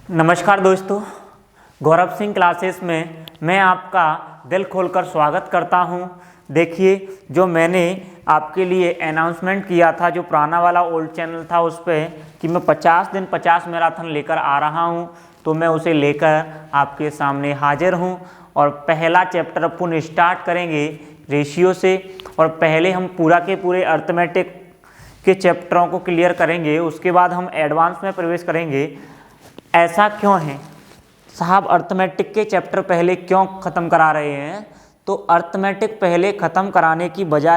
नमस्कार दोस्तों, गौरव सिंह क्लासेस में मैं आपका दिल खोलकर स्वागत करता हूं। देखिए, जो मैंने आपके लिए अनाउंसमेंट किया था, जो पुराना वाला ओल्ड चैनल था, उस पर कि मैं 50 दिन 50 मैराथन लेकर आ रहा हूं, तो मैं उसे लेकर आपके सामने हाजिर हूं। और पहला चैप्टर अपन स्टार्ट करेंगे रेशियो से, और पहले हम पूरा के पूरे अर्थमेटिक के चैप्टरों को क्लियर करेंगे। उसके बाद हम एडवांस में प्रवेश करेंगे। ऐसा क्यों है साहब, अर्थमेटिक के चैप्टर पहले क्यों ख़त्म करा रहे हैं? तो अर्थमेटिक पहले ख़त्म कराने की वजह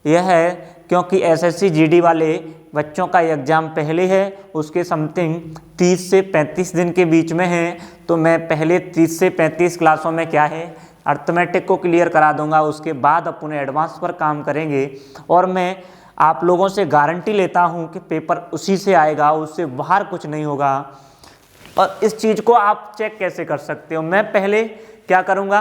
यह है क्योंकि एसएससी जीडी वाले बच्चों का एग्ज़ाम पहले है, उसके समथिंग 30 से 35 दिन के बीच में है। तो मैं पहले 30 से 35 क्लासों में क्या है, अर्थमेटिक को क्लियर करा दूंगा। उसके बाद अपन एडवांस पर काम करेंगे, और मैं आप लोगों से गारंटी लेता हूं कि पेपर उसी से आएगा, उससे बाहर कुछ नहीं होगा। और इस चीज़ को आप चेक कैसे कर सकते हो? मैं पहले क्या करूंगा,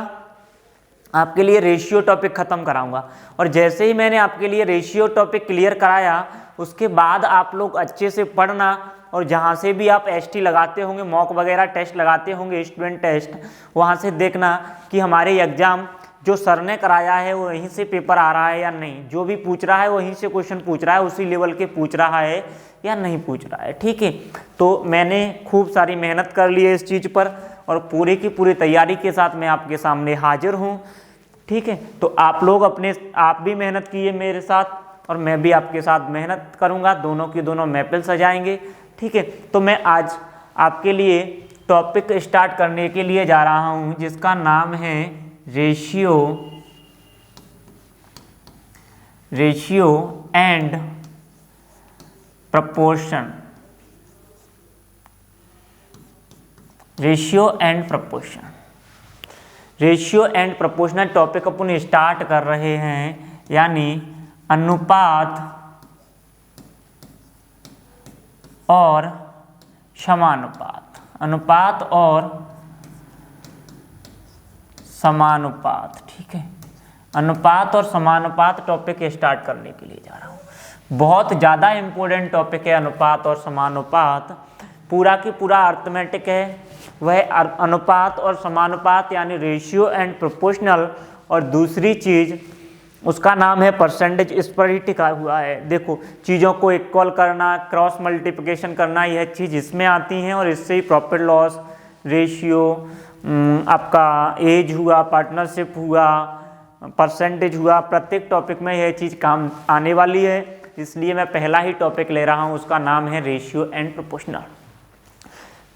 आपके लिए रेशियो टॉपिक ख़त्म कराऊंगा, और जैसे ही मैंने आपके लिए रेशियो टॉपिक क्लियर कराया, उसके बाद आप लोग अच्छे से पढ़ना। और जहाँ से भी आप एसटी लगाते होंगे, मॉक वगैरह टेस्ट लगाते होंगे, स्टूडेंट टेस्ट, वहाँ से देखना कि हमारे एग्ज़ाम जो सर ने कराया है वो वहीं से पेपर आ रहा है या नहीं। जो भी पूछ रहा है वहीं से क्वेश्चन पूछ रहा है, उसी लेवल के पूछ रहा है या नहीं पूछ रहा है। ठीक है, तो मैंने खूब सारी मेहनत कर ली है इस चीज़ पर, और पूरी की पूरी तैयारी के साथ मैं आपके सामने हाजिर हूँ। ठीक है, तो आप लोग आप भी मेहनत कीजिए मेरे साथ, और मैं भी आपके साथ मेहनत करूँगा, दोनों की दोनों महफिल सजाएंगे। ठीक है, तो मैं आज आपके लिए टॉपिक स्टार्ट करने के लिए जा रहा हूँ, जिसका नाम है ratio and proportion. Ratio and proportional topic upon start कर रहे हैं, यानी अनुपात और समानुपात। अनुपात और समानुपात। ठीक है, अनुपात और समानुपात टॉपिक स्टार्ट करने के लिए जा रहा हूँ। बहुत ज़्यादा इम्पोर्टेंट टॉपिक है अनुपात और समानुपात। पूरा की पूरा अर्थमेटिक है वह अनुपात और समानुपात, यानी रेशियो एंड प्रोपोर्शनल। और दूसरी चीज़ उसका नाम है परसेंटेज, इस पर ही टिका हुआ है। देखो, चीज़ों को इक्वल करना, क्रॉस मल्टीप्लिकेशन करना, यह चीज़ इसमें आती हैं, और इससे ही प्रॉफिट लॉस रेशियो, आपका एज हुआ, पार्टनरशिप हुआ, परसेंटेज हुआ, प्रत्येक टॉपिक में यह चीज़ काम आने वाली है। इसलिए मैं पहला ही टॉपिक ले रहा हूँ, उसका नाम है रेशियो एंड प्रोपोर्शनल।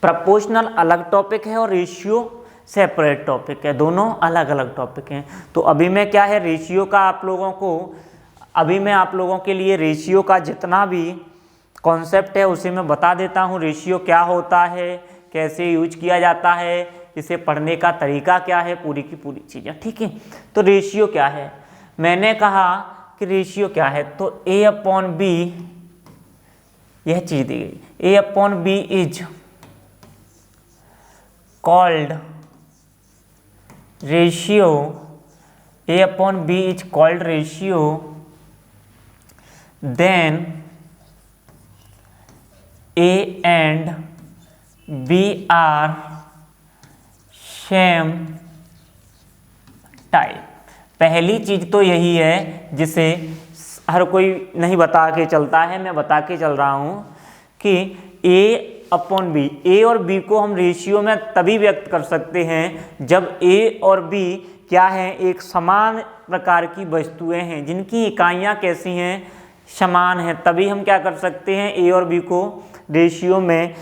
प्रोपोर्शनल अलग टॉपिक है और रेशियो सेपरेट टॉपिक है, दोनों अलग अलग टॉपिक हैं। तो अभी मैं क्या है, रेशियो का अभी मैं आप लोगों के लिए रेशियो का जितना भी कॉन्सेप्ट है उसे मैं बता देता हूँ। रेशियो क्या होता है, कैसे यूज किया जाता है, इसे पढ़ने का तरीका क्या है, पूरी की पूरी चीज़ें। ठीक है, तो रेशियो क्या है, मैंने कहा कि रेशियो क्या है, तो A/B यह चीज़ दी गई। A/B is called ratio. A/B is called ratio then A and B are same type. पहली चीज तो यही है जिसे हर कोई नहीं बता के चलता है, मैं बता के चल रहा हूं कि A/B, A और B को हम रेशियो में तभी व्यक्त कर सकते हैं जब A और B क्या है, एक समान प्रकार की वस्तुएं हैं, जिनकी इकाइयां कैसी हैं, समान हैं। तभी हम क्या कर सकते हैं, A और B को रेशियो में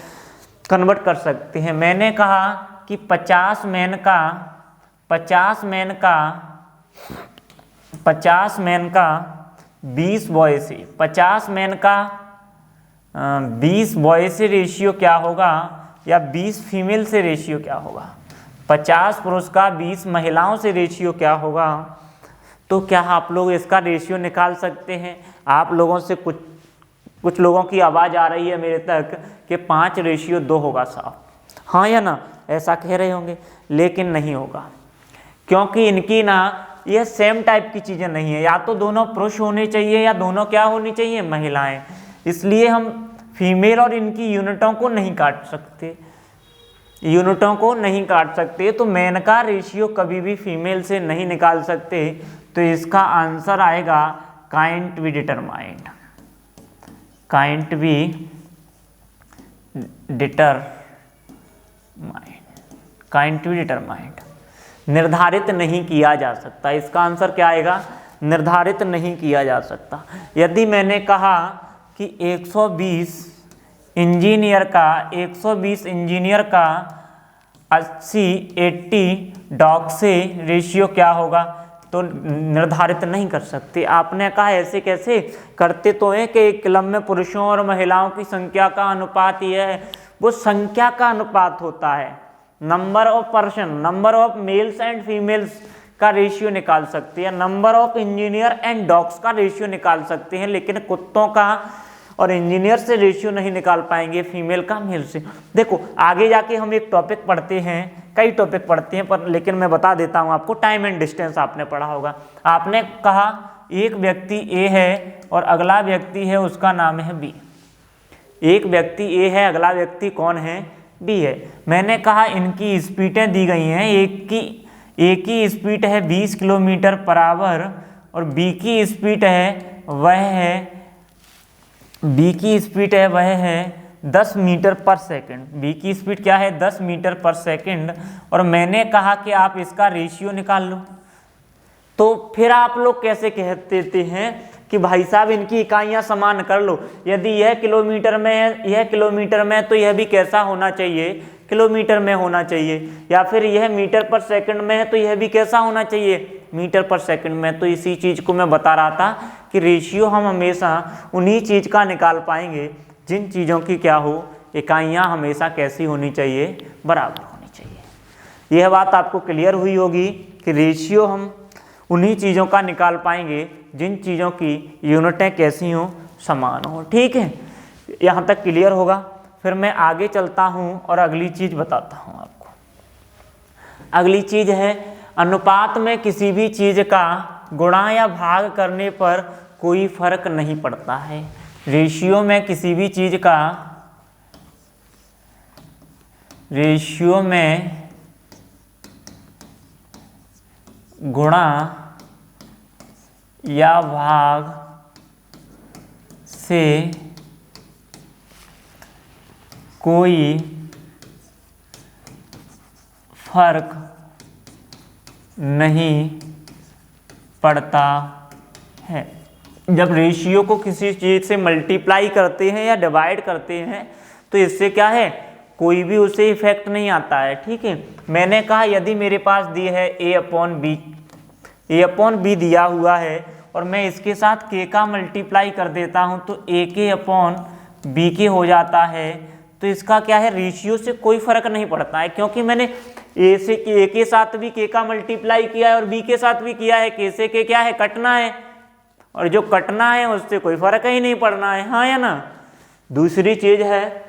कन्वर्ट कर सकते हैं। मैंने कहा कि 50 मैन का 20 बॉय से, 50 मैन का 20 बॉय से रेशियो क्या होगा, या 20 फीमेल से रेशियो क्या होगा, 50 पुरुष का 20 महिलाओं से रेशियो क्या होगा। तो क्या आप लोग इसका रेशियो निकाल सकते हैं? आप लोगों से कुछ लोगों की आवाज़ आ रही है मेरे तक कि 5:2 होगा साहब, हाँ या ना, ऐसा कह रहे होंगे, लेकिन नहीं होगा, क्योंकि इनकी ना यह सेम टाइप की चीज़ें नहीं है। या तो दोनों पुरुष होने चाहिए या दोनों क्या होनी चाहिए, महिलाएं। इसलिए हम फीमेल और इनकी यूनिटों को नहीं काट सकते, यूनिटों को नहीं काट सकते, तो मेन का रेशियो कभी भी फीमेल से नहीं निकाल सकते। तो इसका आंसर आएगा can't be determined, can't be determined, can't be determined, निर्धारित नहीं किया जा सकता। इसका आंसर क्या आएगा? निर्धारित नहीं किया जा सकता। यदि मैंने कहा कि 120 इंजीनियर का 80 डॉग से रेशियो क्या होगा, तो निर्धारित नहीं कर सकते। आपने कहा ऐसे कैसे, करते तो हैं कि एक क्लब में पुरुषों और महिलाओं की संख्या का अनुपात यह है, वो संख्या का अनुपात होता है, number of person, number of males and females का रेशियो निकाल सकते हैं, number of engineer and dogs का रेशियो निकाल सकते हैं, लेकिन कुत्तों का और इंजीनियर से रेशियो नहीं निकाल पाएंगे, फीमेल का मेल से। देखो आगे जाके हम एक टॉपिक पढ़ते हैं, कई टॉपिक पढ़ते हैं, पर लेकिन मैं बता देता हूँ आपको, टाइम एंड डिस्टेंस आपने पढ़ा होगा। आपने कहा एक व्यक्ति ए है और अगला व्यक्ति है, उसका नाम है बी। एक व्यक्ति ए है, अगला व्यक्ति कौन है? बी है। मैंने कहा इनकी स्पीडें दी गई हैं, एक की स्पीड है 20 किलोमीटर पर आवर और बी की स्पीड है वह है 10 मीटर पर सेकंड। बी की स्पीड क्या है? 10 मीटर पर सेकंड। और मैंने कहा कि आप इसका रेशियो निकाल लो। तो फिर आप लोग कैसे कह देते हैं कि भाई साहब इनकी इकाइयां समान कर लो, यदि यह किलोमीटर में है, यह किलोमीटर में, तो यह भी कैसा होना चाहिए? किलोमीटर में होना चाहिए। या फिर यह मीटर पर सेकंड में है तो यह भी कैसा होना चाहिए? मीटर पर सेकंड में। तो इसी चीज़ को मैं बता रहा था कि रेशियो हम हमेशा उन्हीं चीज़ का निकाल पाएंगे जिन चीज़ों की क्या हो, इकाइयाँ हमेशा कैसी होनी चाहिए? बराबर होनी चाहिए। यह बात आपको क्लियर हुई होगी कि रेशियो हम उन्हीं चीज़ों का निकाल पाएंगे जिन चीज़ों की यूनिटें कैसी हों, समान हो। ठीक है, यहाँ तक क्लियर होगा। फिर मैं आगे चलता हूँ और अगली चीज़ बताता हूँ आपको। अगली चीज़ है अनुपात में किसी भी चीज़ का गुणा या भाग करने पर कोई फर्क नहीं पड़ता है। रेशियो में किसी भी चीज़ का, रेशियो में गुणा या भाग से कोई फर्क नहीं पड़ता है। जब रेशियो को किसी चीज़ से मल्टीप्लाई करते हैं या डिवाइड करते हैं तो इससे क्या है, कोई भी उसे इफेक्ट नहीं आता है। ठीक है, मैंने कहा यदि मेरे पास दी है a अपॉन बी दिया हुआ है और मैं इसके साथ k का मल्टीप्लाई कर देता हूं तो ak अपॉन बी के हो जाता है। तो इसका क्या है, रेशियो से कोई फर्क नहीं पड़ता है, क्योंकि मैंने a के साथ भी k का मल्टीप्लाई किया है और b के साथ भी किया है। k से k क्या है, कटना है, और जो कटना है उससे कोई फर्क ही नहीं पड़ना है, हाँ या ना। दूसरी चीज़ है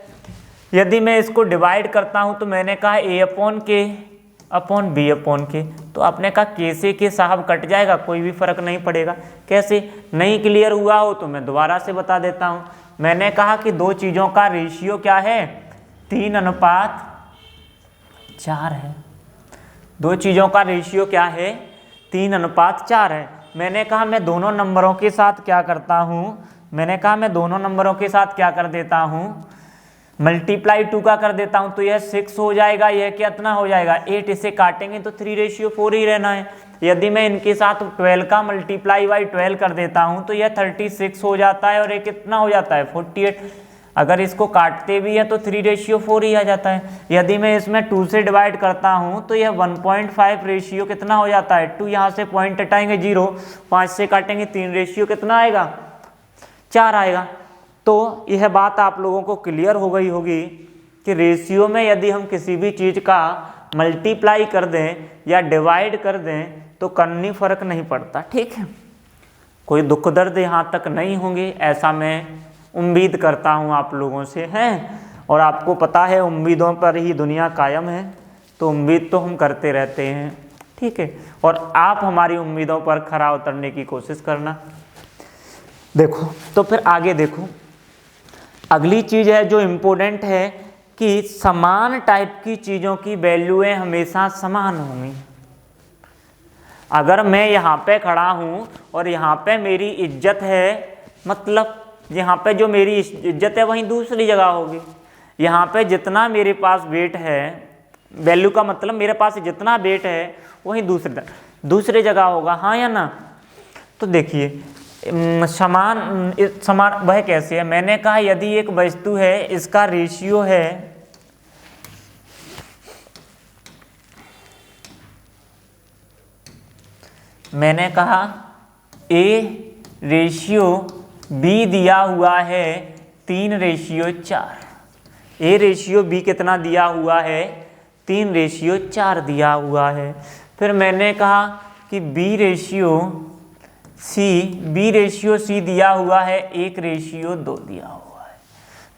यदि मैं इसको डिवाइड करता हूं तो मैंने कहा a upon k upon B upon K, तो आपने कहा k से k साहब कट जाएगा, कोई भी फर्क नहीं पड़ेगा। कैसे, नहीं क्लियर हुआ हो तो मैं दोबारा से बता देता हूं। मैंने कहा कि दो चीज़ों का रेशियो क्या है, 3:4 है। दो चीज़ों का रेशियो क्या है, 3:4 है। मैंने कहा मैं दोनों नंबरों के साथ क्या करता कर देता हूँ, मल्टीप्लाई 2 का कर देता हूँ, तो यह 6 हो जाएगा, यह कितना हो जाएगा 8। इसे काटेंगे तो 3:4 ही रहना है। यदि मैं इनके साथ 12 का मल्टीप्लाई बाई 12 कर देता हूँ तो यह 36 हो जाता है और ये कितना हो जाता है 48। अगर इसको काटते भी है तो 3:4 ही आ जाता है। यदि मैं इसमें 2 से डिवाइड करता हूँ तो यह 1.5 रेशियो कितना हो जाता है 2, यहाँ से पॉइंट हटाएंगे 0, 5 से काटेंगे 3, रेशियो कितना आएगा 4 आएगा। तो यह बात आप लोगों को क्लियर हो गई होगी कि रेशियो में यदि हम किसी भी चीज़ का मल्टीप्लाई कर दें या डिवाइड कर दें तो कहीं फर्क नहीं पड़ता। ठीक है, कोई दुख दर्द यहाँ तक नहीं होंगे, ऐसा मैं उम्मीद करता हूँ आप लोगों से, हैं। और आपको पता है उम्मीदों पर ही दुनिया कायम है, तो उम्मीद तो हम करते रहते हैं। ठीक है, और आप हमारी उम्मीदों पर खरा उतरने की कोशिश करना। देखो तो फिर आगे देखो, अगली चीज़ है जो इम्पोर्टेंट है कि समान टाइप की चीज़ों की वैल्यूएं हमेशा समान होंगी। अगर मैं यहाँ पे खड़ा हूँ और यहाँ पे मेरी इज्जत है, मतलब यहाँ पे जो मेरी इज्जत है वहीं दूसरी जगह होगी। यहाँ पे जितना मेरे पास वेट है, वैल्यू का मतलब मेरे पास जितना वेट है वहीं दूसरी जगह होगा, हाँ या ना। तो देखिए समान वह कैसे है। मैंने कहा यदि एक वस्तु है, इसका रेशियो है मैंने कहा A रेशियो B दिया हुआ है 3:4। A रेशियो B कितना दिया हुआ है? 3:4 दिया हुआ है। फिर मैंने कहा कि B रेशियो C दिया हुआ है 1:2 दिया हुआ है।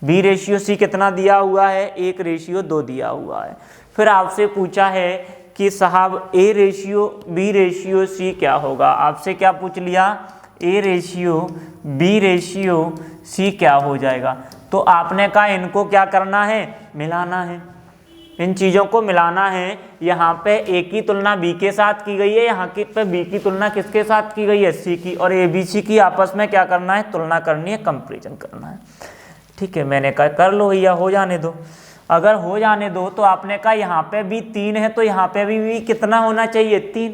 B रेशियो C कितना दिया हुआ है? 1:2 दिया हुआ है। फिर आपसे पूछा है कि साहब A ratio B ratio C क्या होगा। आपसे क्या पूछ लिया? A ratio B ratio C क्या हो जाएगा। तो आपने कहा इनको क्या करना है? मिलाना है, इन चीज़ों को मिलाना है। यहाँ पे A की तुलना B के साथ की गई है, यहाँ पे B की तुलना किसके साथ की गई है? C की। और A B C की आपस में क्या करना है? तुलना करनी है, कंपैरिजन करना है। ठीक है, मैंने कहा कर लो भैया, हो जाने दो। अगर हो जाने दो तो आपने कहा यहाँ पे भी 3 है तो यहाँ पे भी कितना होना चाहिए? 3।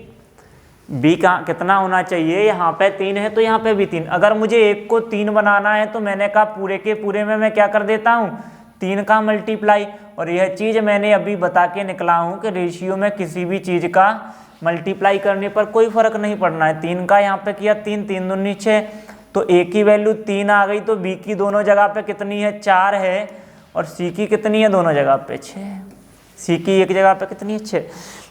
B का कितना होना चाहिए? यहाँ पे 3 है तो यहाँ पे भी 3। अगर मुझे एक को 3 बनाना है तो मैंने कहा पूरे के पूरे में मैं क्या कर देता हूँ? 3 का मल्टीप्लाई। और यह चीज़ मैंने अभी बता के निकला हूँ कि रेशियो में किसी भी चीज़ का मल्टीप्लाई करने पर कोई फ़र्क नहीं पड़ना है। 3 का यहाँ पे किया, 3 3 दूनी 6, तो A की वैल्यू 3 आ गई। तो B की दोनों जगह पे कितनी है? 4 है। और C की कितनी है? दोनों जगह पे 6। C की एक जगह पे कितनी है? 6।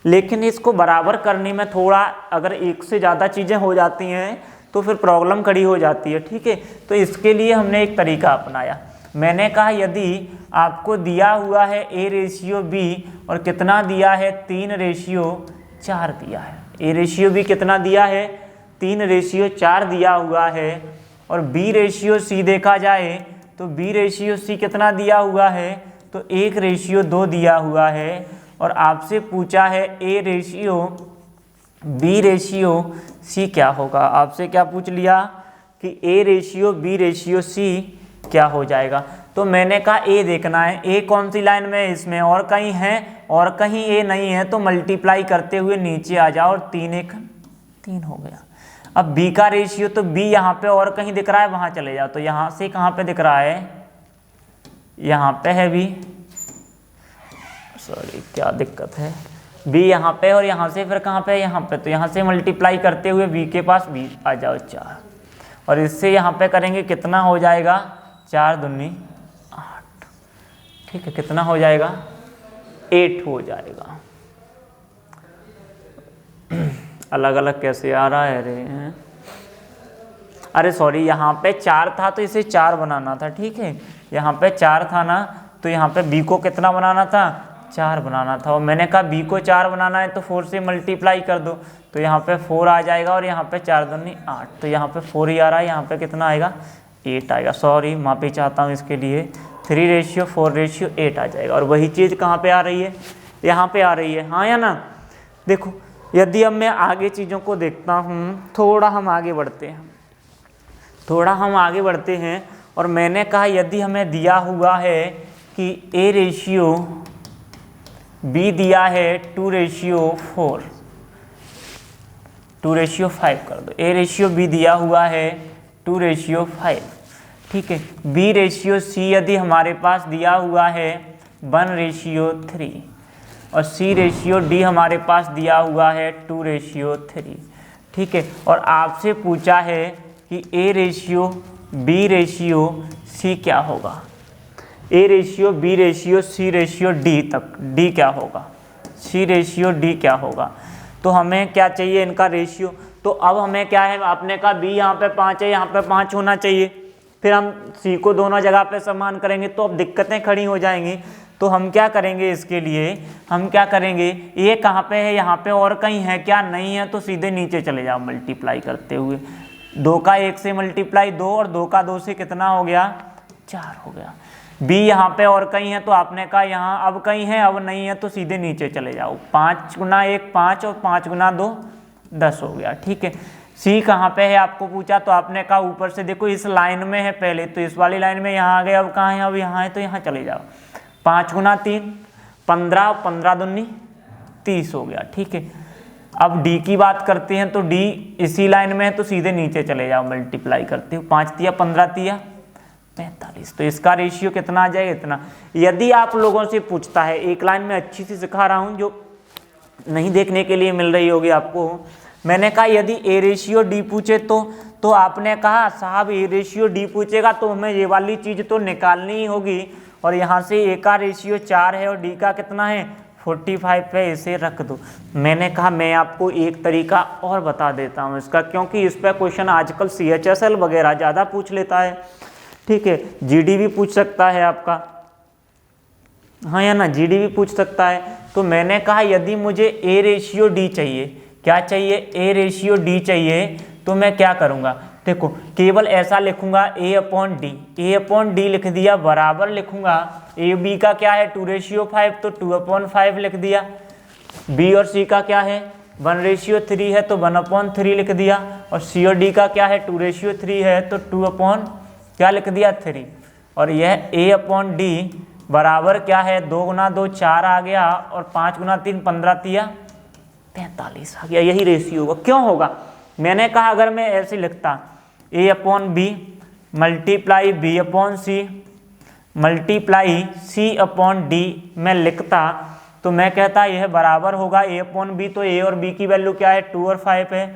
लेकिन इसको बराबर करने में थोड़ा, अगर एक से ज़्यादा चीज़ें हो जाती हैं तो फिर प्रॉब्लम खड़ी हो जाती है। ठीक है, तो इसके लिए हमने एक तरीका अपनाया। मैंने कहा यदि आपको दिया हुआ है A रेशियो B और कितना दिया है? 3:4 दिया है। A रेशियो B कितना दिया है? 3:4 दिया हुआ है। और B रेशियो C देखा जाए तो B रेशियो C कितना दिया हुआ है? तो 1:2 दिया हुआ है। और आपसे पूछा है A ratio B ratio C क्या होगा। आपसे क्या पूछ लिया कि A ratio B ratio C क्या हो जाएगा। तो मैंने कहा A देखना है। A कौन सी लाइन में है? इसमें। और कहीं है? और कहीं A नहीं है तो मल्टीप्लाई करते हुए नीचे आ जाओ और 3 1 3 हो गया। अब B का रेशियो, तो B यहाँ पे और कहीं दिख रहा है, वहाँ चले जाओ। तो यहाँ से कहाँ पे दिख रहा है? यहाँ पे है B। सॉरी, क्या दिक्कत है? B यहाँ पे और यहाँ से फिर कहाँ पे? यहाँ पे। तो यहाँ से मल्टीप्लाई करते हुए B के पास B आ जाओ 4। और इससे यहाँ पे करेंगे, कितना हो जाएगा? 4 दूनी 8। ठीक है, कितना हो जाएगा? 8 हो जाएगा। अलग अलग कैसे आ रहा है रे? अरे सॉरी, यहाँ पे 4 था तो इसे 4 बनाना था। ठीक है, यहाँ पे 4 था ना, तो यहाँ पे B को कितना बनाना था? 4 बनाना था। और मैंने कहा B को 4 बनाना है तो 4 से मल्टीप्लाई कर दो। तो यहाँ पे 4 आ जाएगा और यहाँ पे 4 दूनी 8। तो यहाँ पे 4 ही आ रहा है, यहाँ पे कितना आएगा? 8 आएगा। सॉरी, माफ़ी चाहता हूँ इसके लिए। 3:4:8 आ जाएगा। और वही चीज़ कहाँ पे आ रही है? यहाँ पे आ रही है, हाँ या ना। देखो, यदि अब मैं आगे चीज़ों को देखता हूँ, थोड़ा हम आगे बढ़ते हैं। और मैंने कहा यदि हमें दिया हुआ है कि A रेशियो B दिया है 2:4, 2:5 कर दो। A रेशियो B दिया हुआ है 2:5। ठीक है, B रेशियो C यदि हमारे पास दिया हुआ है 1:3 और C रेशियो D हमारे पास दिया हुआ है 2:3। ठीक है, और आपसे पूछा है कि A ratio B ratio C क्या होगा। A ratio B ratio C ratio D तक, D क्या होगा? C रेशियो D क्या होगा? तो हमें क्या चाहिए? इनका रेशियो। तो अब हमें क्या है? आपने कहा B यहाँ पे 5 है, यहाँ पे 5 होना चाहिए। फिर हम C को दोनों जगह पे समान करेंगे तो अब दिक्कतें खड़ी हो जाएंगी। तो हम क्या करेंगे? इसके लिए हम क्या करेंगे? ये कहाँ पे है? यहाँ पे। और कहीं है क्या? नहीं है। तो सीधे नीचे चले जाओ मल्टीप्लाई करते हुए। 2 का 1 से मल्टीप्लाई 2 और 2 का 2 से कितना हो गया? 4 हो गया। बी यहाँ पे और कहीं है तो आपने कहा यहाँ अब कहीं है, अब नहीं है तो सीधे नीचे चले जाओ। 5 गुना 1 5 और 5 गुना 2 10 हो गया। ठीक है, सी कहाँ पे है आपको पूछा तो आपने कहा ऊपर से देखो इस लाइन में है पहले, तो इस वाली लाइन में यहाँ आ गए, अब कहाँ है, अब यहाँ है तो यहाँ चले जाओ। 5 गुना 3 15, 15 दूनी 30 हो गया। ठीक है, अब डी की बात करते हैं तो डी इसी लाइन में है तो सीधे नीचे चले जाओ, मल्टीप्लाई करते हो। 5 तिया 15 तिया 45, तो इसका रेशियो कितना आ जाएगा, इतना। यदि आप लोगों से पूछता है, एक लाइन में अच्छी सी सिखा रहा हूँ जो नहीं देखने के लिए मिल रही होगी आपको। मैंने कहा यदि ए रेशियो डी पूछे तो आपने कहा साहब ए रेशियो डी पूछेगा तो हमें ये वाली चीज़ तो निकालनी ही होगी, और यहाँ से ए का रेशियो 4 है और डी का कितना है 45 पे, इसे रख दो। मैंने कहा मैं आपको एक तरीका और बता देता हूँ इसका, क्योंकि इस पर क्वेश्चन आजकल CHSL वगैरह ज़्यादा पूछ लेता है। ठीक है, GD भी पूछ सकता है आपका, हाँ या ना, GD भी पूछ सकता है। तो मैंने कहा यदि मुझे ए रेशियो डी चाहिए, क्या चाहिए, ए रेशियो डी चाहिए, तो मैं क्या करूँगा, देखो केवल ऐसा लिखूंगा ए अपॉन डी लिख दिया, बराबर लिखूंगा ए बी का क्या है 2/5 तो 2/5 लिख दिया। बी और सी का क्या है 1/3 है तो 1/3 लिख दिया, और सी और डी का क्या है 2/3 है तो 2 क्या लिख दिया 3। और यह ए अपॉन डी बराबर क्या है 2 गुना 2 4 आ गया, और 5 गुना 3 15 तिया 45 आ गया। यही रेशियो होगा। क्यों होगा, मैंने कहा अगर मैं ऐसे लिखता A upon B multiply B upon C multiply C upon D मैं लिखता, तो मैं कहता यह बराबर होगा ए अपॉन बी, तो ए और बी की वैल्यू क्या है 2 और 5 है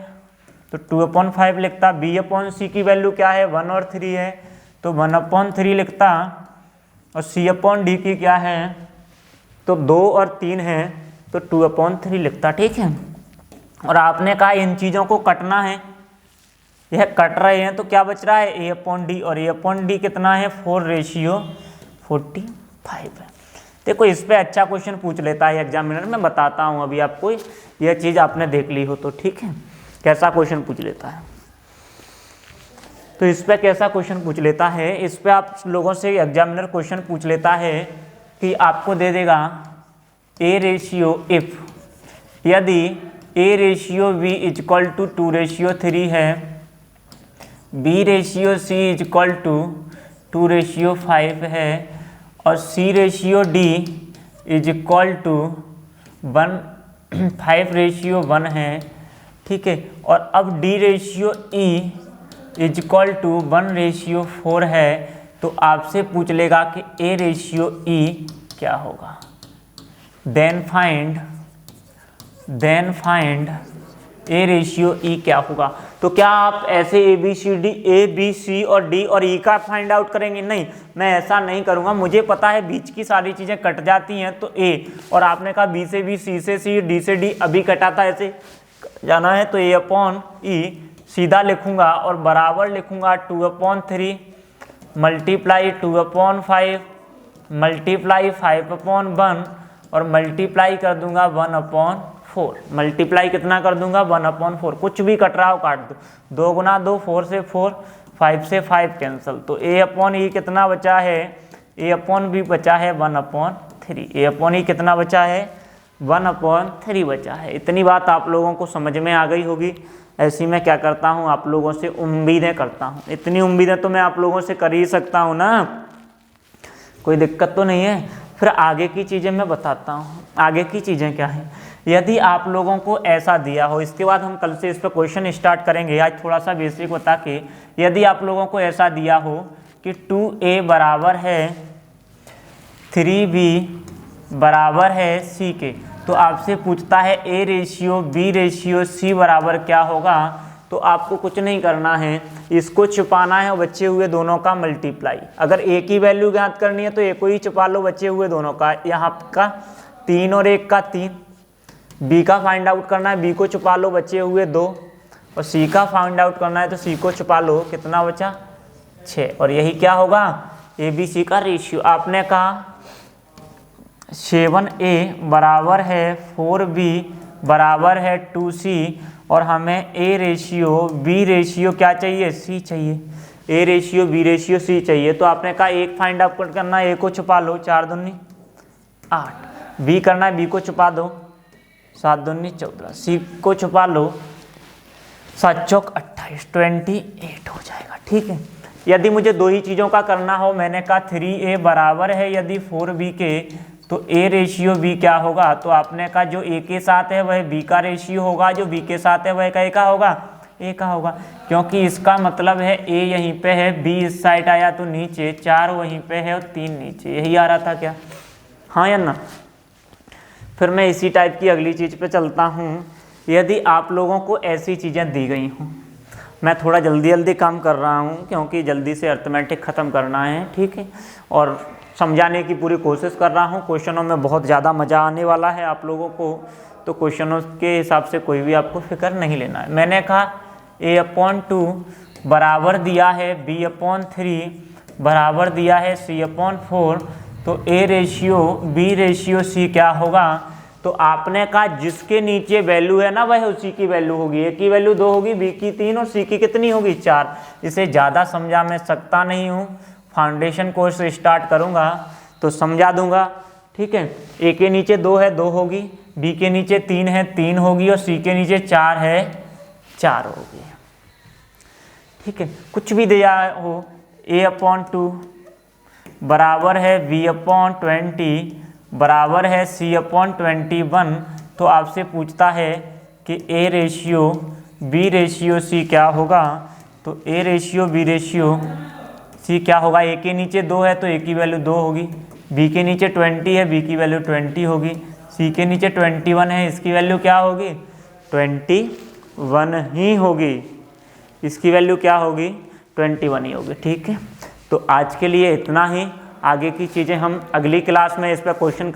तो 2/5 लिखता। बी अपॉन सी की वैल्यू क्या है 1 और 3 है तो 1/3 लिखता, और सी अपॉन डी की क्या है तो 2 और 3 है तो 2/3 लिखता। ठीक है, और आपने कहा इन चीज़ों को कटना है, यह कट रहे हैं तो क्या बच रहा है ए अपॉन डी, और ए अपॉन डी कितना है 4/45 है। देखो इस पे अच्छा क्वेश्चन पूछ लेता है एग्जामिनर, मैं बताता हूँ अभी आपको, यह चीज़ आपने देख ली हो तो। ठीक है, कैसा क्वेश्चन पूछ लेता है, तो इस पे कैसा क्वेश्चन पूछ लेता है, इस पे आप लोगों से एग्जामिनर क्वेश्चन पूछ लेता है कि आपको दे देगा ए रेशियो इफ, यदि A ratio B is equal to 2/3 है, B ratio C is equal to 2/5 है, और C ratio D is equal to 5/1 है। ठीक है, और अब D ratio E is equal to 1/4 है, तो आपसे पूछ लेगा कि ए रेशियो ई क्या होगा। Then find A ratio E क्या होगा। तो क्या आप ऐसे ए बी सी और डी और ई का फाइंड आउट करेंगे, नहीं, मैं ऐसा नहीं करूंगा। मुझे पता है बीच की सारी चीज़ें कट जाती हैं तो ए, और आपने कहा बी से बी, सी से सी, डी से डी अभी कटा था, ऐसे जाना है तो ए अपॉन ई सीधा लिखूंगा और बराबर लिखूंगा 2/3 मल्टीप्लाई 2/5 मल्टीप्लाई 5/1 और मल्टीप्लाई कर दूंगा 1/4। मल्टीप्लाई कितना कर दूंगा 1/4, कुछ भी कट रहा हो काट दो, 2 गुना 2 4 से 4, 5 से 5 कैंसिल, तो ए अपॉन ई कितना बचा है, ए अपॉन बी बचा है 1/3, ए अपॉन ई कितना बचा है 1/3 बचा है। इतनी बात आप लोगों को समझ में आ गई होगी। ऐसी मैं क्या करता हूँ आप लोगों से उम्मीदें करता हूँ, इतनी उम्मीदें तो मैं आप लोगों से कर ही सकता हूँ ना, कोई दिक्कत तो नहीं है। फिर आगे की चीज़ें मैं बताता हूँ, आगे की चीज़ें क्या हैं। यदि आप लोगों को ऐसा दिया हो, इसके बाद हम कल से इस पर क्वेश्चन स्टार्ट करेंगे, आज थोड़ा सा बेसिक बता के, यदि आप लोगों को ऐसा दिया हो कि 2a बराबर है 3b बराबर है c के, तो आपसे पूछता है A ratio B ratio C बराबर क्या होगा, तो आपको कुछ नहीं करना है, इसको छुपाना है और बचे हुए दोनों का मल्टीप्लाई। अगर ए की वैल्यू ज्ञात करनी है तो ए को ही छुपा लो, बचे हुए दोनों का, यहाँ का 3 और 1 का 3, बी का फाइंड आउट करना है, बी को छुपा लो, बचे हुए 2, और सी का फाइंड आउट करना है तो सी को छुपा लो, कितना बचा 6, और यही क्या होगा ए बी सी का रेशियो। आपने कहा 7a बराबर है 4b बराबर है 2c, और हमें ए रेशियो बी रेशियो क्या चाहिए c चाहिए। A ratio B ratio C चाहिए, तो आपने कहा एक फाइंड आउट करना है, ए को छुपा लो 4 दूनी 8, बी करना है, बी को छुपा दो 7 दूनी 14, सी को छुपा लो 7 चौक 28, 28 हो जाएगा। ठीक है, यदि मुझे दो ही चीज़ों का करना हो, मैंने कहा 3a बराबर है यदि 4b के, तो a रेशियो b क्या होगा, तो आपने कहा जो a के साथ है वह b का रेशियो होगा, जो b के साथ है वह a का होगा, a का होगा, क्योंकि इसका मतलब है a यहीं पे है, b इस साइड आया तो नीचे, 4 वहीं पे है और 3 नीचे, यही आ रहा था क्या, हाँ या ना। फिर मैं इसी टाइप की अगली चीज़ पे चलता हूँ। यदि आप लोगों को ऐसी चीज़ें दी गई हों, मैं थोड़ा जल्दी जल्दी काम कर रहा हूँ क्योंकि जल्दी से अर्थमेटिक ख़त्म करना है, ठीक है, और समझाने की पूरी कोशिश कर रहा हूँ। क्वेश्चनों में बहुत ज़्यादा मज़ा आने वाला है आप लोगों को, तो क्वेश्चनों के हिसाब से कोई भी आपको फिक्र नहीं लेना है। मैंने कहा a/2 बराबर दिया है b/3 बराबर दिया है c/4, तो a ratio b ratio c क्या होगा, तो आपने कहा जिसके नीचे वैल्यू है ना वह उसी की वैल्यू होगी, a की वैल्यू 2 होगी, b की 3 और c की कितनी होगी 4। इसे ज़्यादा समझा मैं सकता नहीं हूँ, फाउंडेशन कोर्स स्टार्ट करूँगा तो समझा दूंगा। ठीक है, a के नीचे 2 है 2 होगी, b के नीचे 3 है 3 होगी और c के नीचे 4 है 4 होगी। ठीक है, कुछ भी दिया हो, a/2 बराबर है b/20 बराबर है c/21, तो आपसे पूछता है कि a ratio b ratio c क्या होगा, तो a ratio b ratio c क्या होगा, a के नीचे 2 है तो a की वैल्यू 2 होगी, b के नीचे 20 है b की वैल्यू 20 होगी, c के नीचे 21 है इसकी वैल्यू क्या होगी 21 ही होगी, इसकी वैल्यू क्या होगी 21 ही होगी। ठीक है, तो आज के लिए इतना ही, आगे की चीज़ें हम अगली क्लास में इस पर क्वेश्चन